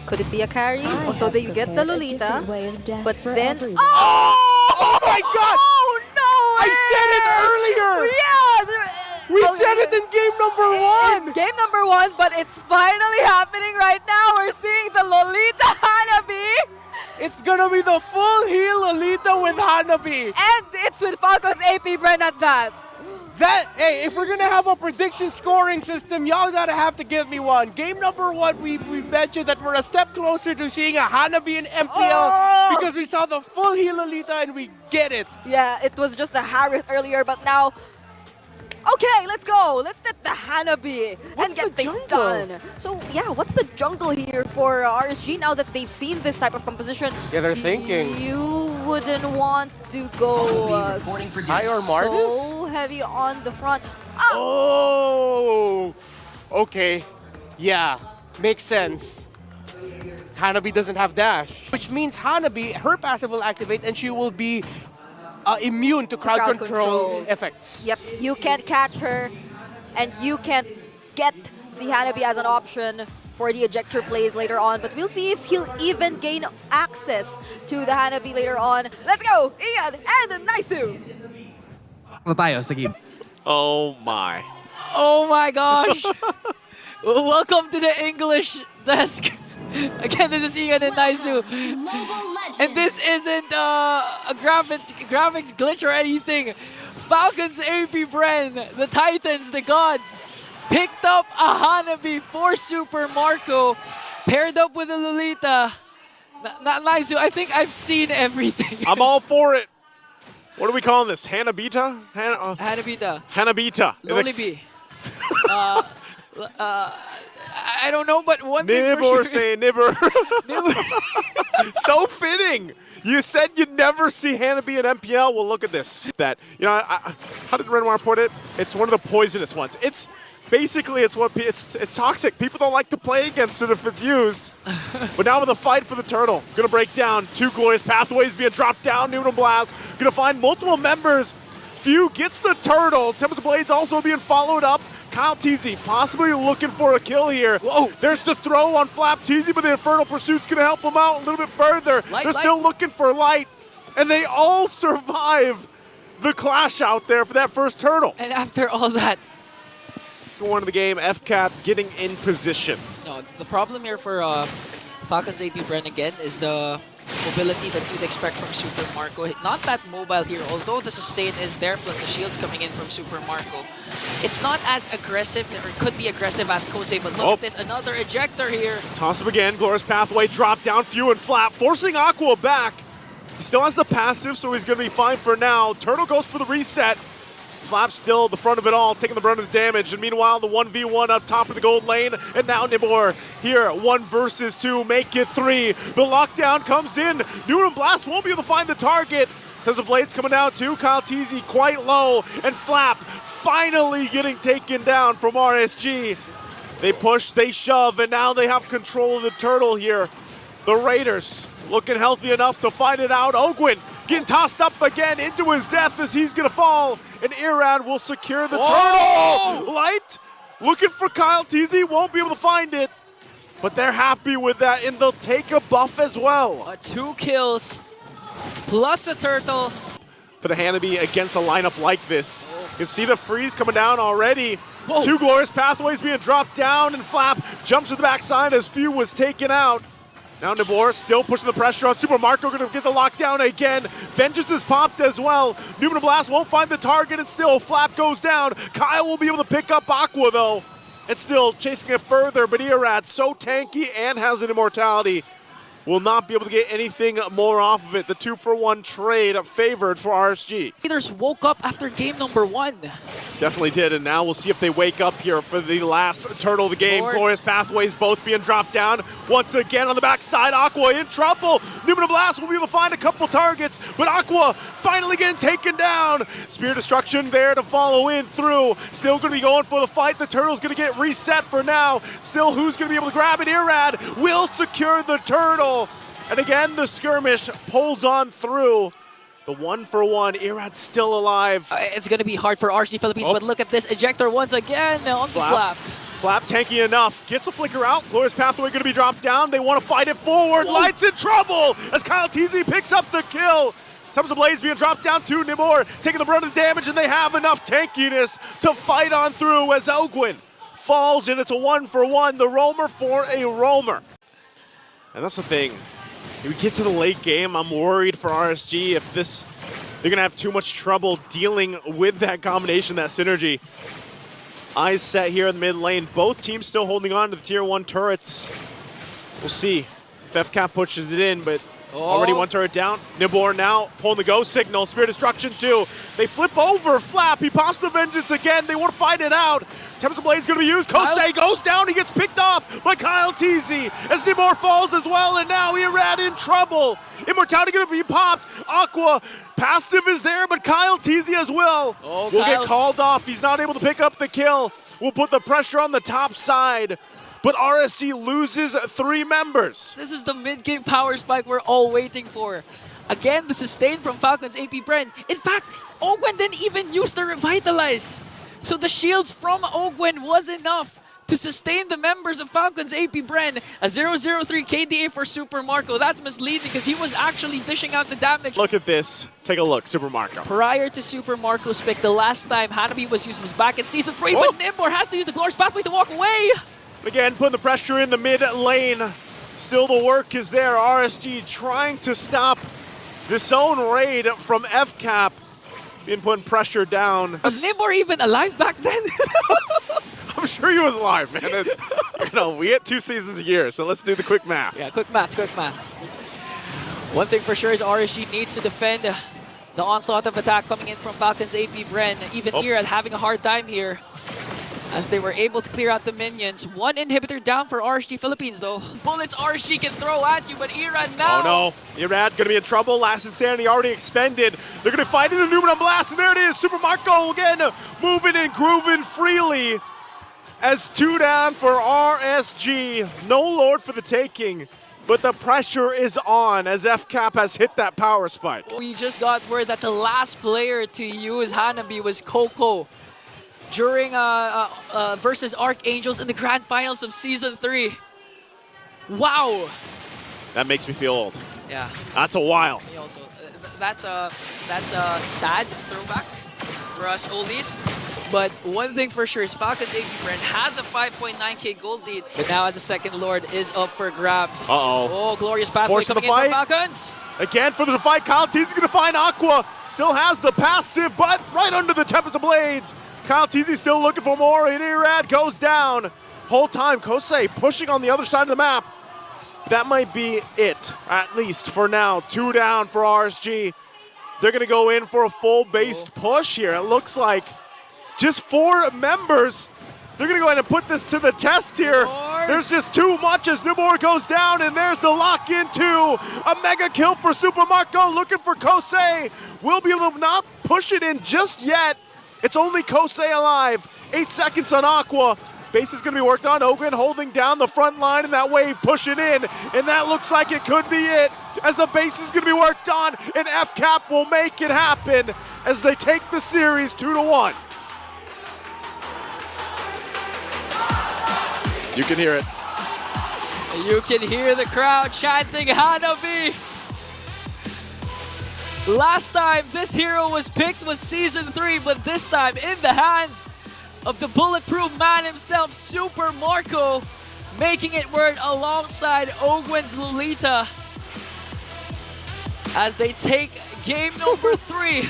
Could it be a carry? Also, they get the Lolita, but then... Oh my god! Oh no! I said it earlier! Yeah! We said it in game number one! Game number one, but it's finally happening right now. We're seeing the Lolita Hanabi. It's gonna be the full heal Lolita with Hanabi. And it's with Falcons AP Bren at that. Hey, if we're gonna have a prediction scoring system, y'all gotta have to give me one. Game number one, we bet you that we're a step closer to seeing a Hanabi in MPL because we saw the full heal Lolita and we get it. Yeah, it was just a Harris earlier, but now... Okay, let's go. Let's get the Hanabi and get things done. So yeah, what's the jungle here for RSG now that they've seen this type of composition? Yeah, they're thinking. You wouldn't want to go high or Martis? so heavy on the front. Oh, okay. Yeah, makes sense. Hanabi doesn't have dash, which means Hanabi, her passive will activate and she will be immune to crowd control effects. Yep, you can't catch her, and you can't get the Hanabi as an option for the ejector plays later on, but we'll see if he'll even gain access to the Hanabi later on. Let's go, Ian and Naisu! Na tayo sa game. Oh my. Oh my gosh! Welcome to the English desk. Again, this is Ian and Naisu. And this isn't a graphics glitch or anything. Falcons AP Bren, the Titans, the gods, picked up a Hanabi for Super Marco, paired up with a Lolita. Naisu, I think I've seen everything. I'm all for it. What are we calling this? Hanabita? Hanabita. Hanabita. Lolibi. I don't know, but one thing for Nibber sure say nibber. So fitting. You said you'd never see Hanabi in MPL. Well, look at this. That, you know, how did Renoir put it? It's one of the poisonous ones. It's basically it's toxic. People don't like to play against it if it's used. But now with a fight for the turtle, gonna break down. Two glorious pathways being dropped down. Noodle Blast gonna find multiple members. Few gets the turtle. Tempest Blades also being followed up. Kyle Teasy possibly looking for a kill here. Whoa. There's the throw on Flap Teasy, but the Infernal Pursuit's going to help him out a little bit further. They're still looking for light, and they all survive the clash out there for that first turtle. And after all that, One of the game, fcap getting in position. no, the problem here for Falcons AP Bren again is the mobility that you'd expect from Super Marco. Not that mobile here, although the sustain is there, plus the shields coming in from Super Marco. It's not as aggressive, or could be aggressive as Kosei, but look at this, another ejector here. Toss him again, Glorious Pathway, drop down, Few and Flap, forcing Aqua back. He still has the passive, so he's going to be fine for now. Turtle goes for the reset. Flap still the front of it all, taking the brunt of the damage. And meanwhile, the 1v1 up top of the gold lane. And now Nibor here, 1 versus 2, make it 3. The lockdown comes in. Noodle Blast won't be able to find the target. Tesla Blades coming down too. Kyle Teasy quite low. And Flap finally getting taken down from RSG. They push, they shove, and now they have control of the turtle here. The Raiders looking healthy enough to find it out. Ogwin getting tossed up again into his death as he's going to fall. And Irad will secure the turtle. Light looking for Kyle Teasy, won't be able to find it. But they're happy with that, and they'll take a buff as well. 2 kills, plus a turtle. For the Hanabi against a lineup like this. You can see the freeze coming down already. Whoa. 2 glorious pathways being dropped down, and Flap jumps to the backside as Few was taken out. Now Nibor still pushing the pressure on Super Marco, going to get the lockdown again. Vengeance is popped as well. Numen Blast won't find the target, and still Flap goes down. Kyle will be able to pick up Aqua though. And still chasing it further, but Irad, so tanky and has an immortality, will not be able to get anything more off of it. The 2-for-1 trade favored for RSG. Raiders woke up after game number 1. Definitely did, and now we'll see if they wake up here for the last turtle of the game. Glorious Pathways both being dropped down. Once again on the backside, Aqua in trouble. Numen Blast will be able to find a couple targets, but Aqua finally getting taken down. Spear Destruction there to follow in through. Still going to be going for the fight. The turtle's going to get reset for now. Still, who's going to be able to grab it? Irad will secure the turtle. And again, the skirmish pulls on through. The 1-for-1, Irad's still alive. It's going to be hard for RC Philippines, but look at this ejector once again on the Flap. Flap tanky enough, gets the flicker out. Glorious Pathway going to be dropped down. They want to fight it forward. Light's in trouble as Kyle TZ picks up the kill. Tempest of Blades being dropped down to Nibor, taking the brunt of the damage, and they have enough tankiness to fight on through as Ogwin falls, and it's a 1-for-1. The roamer for a roamer. And that's the thing. If we get to the late game, I'm worried for RSG if they're going to have too much trouble dealing with that combination, that synergy. Eyes set here in the mid lane. Both teams still holding on to the tier 1 turrets. We'll see if fcap pushes it in, but already one turret down. Nibor now pulling the go signal. Spear Destruction too. They flip over Flap. He pops the Vengeance again. They want to fight it out. Tempest of Blade's going to be used. Kosei goes down. He gets picked off by Kyle TZ as Nibor falls as well. And now Irad in trouble. Immortality going to be popped. Aqua passive is there, but Kyle TZ as well will get called off. He's not able to pick up the kill. We'll put the pressure on the top side. But RSG loses 3 members. This is the mid-game power spike we're all waiting for. Again, the sustain from Falcons AP Bren. In fact, Ogwen didn't even use the Revitalize. So the shields from Ogwen was enough to sustain the members of Falcons AP Bren. A 0-0-3 KDA for Super Marco. That's misleading because he was actually dishing out the damage. Look at this. Take a look, Super Marco. Prior to Super Marco's pick, the last time Hanabi was used was back in Season 3, but Nimbor has to use the Glorious Pathway to walk away. Again, putting the pressure in the mid lane. Still the work is there. RSG trying to stop this own raid from fcap. Being putting pressure down. Was Nimbor even alive back then? I'm sure he was alive, man. It's, we get 2 seasons a year, so let's do the quick math. Yeah, quick math, quick math. One thing for sure is RSG needs to defend the onslaught of attack coming in from Falcons AP Bren. Even Irad having a hard time here as they were able to clear out the minions. 1 inhibitor down for RSG Philippines though. Bullets RSG can throw at you, but Irad now. Oh no, Irad gonna be in trouble. Last Insanity already expended. They're gonna fight in the Numenum Blast, and there it is. Super Marco again moving and grooving freely as 2 down for RSG. No Lord for the taking, but the pressure is on as fcap has hit that power spike. We just got word that the last player to use Hanabi was Coco during versus Archangels in the Grand Finals of Season 3. Wow. That makes me feel old. Yeah. That's a while. Me also. That's a sad throwback for us oldies. But one thing for sure is Falcons AP Bren has a 5.9k gold lead, but now as the second Lord is up for grabs. Oh, Glorious Pathway coming in for Falcons. Again for the fight, Kyle TZ is going to find Aqua. Still has the passive, but right under the Tempest of Blades. Kyle TZ still looking for more, and Irad goes down. Whole time, Kosei pushing on the other side of the map. That might be it, at least for now. 2 down for RSG. They're going to go in for a full-based push here. It looks like just 4 members. They're going to go ahead and put this to the test here. There's just too much as Nibor goes down, and there's the lock into a mega kill for Super Marco. Looking for Kosei. Will be able to not push it in just yet. It's only Kosei alive. 8 seconds on Aqua. Base is going to be worked on. Ogren holding down the front line, and that wave pushing in. And that looks like it could be it as the base is going to be worked on, and fcap will make it happen as they take the series 2-1. You can hear it. You can hear the crowd chanting Hanabi. Last time this hero was picked was Season 3, but this time in the hands of the bulletproof man himself, Super Marco, making it work alongside Ogwen's Lolita as they take game number 3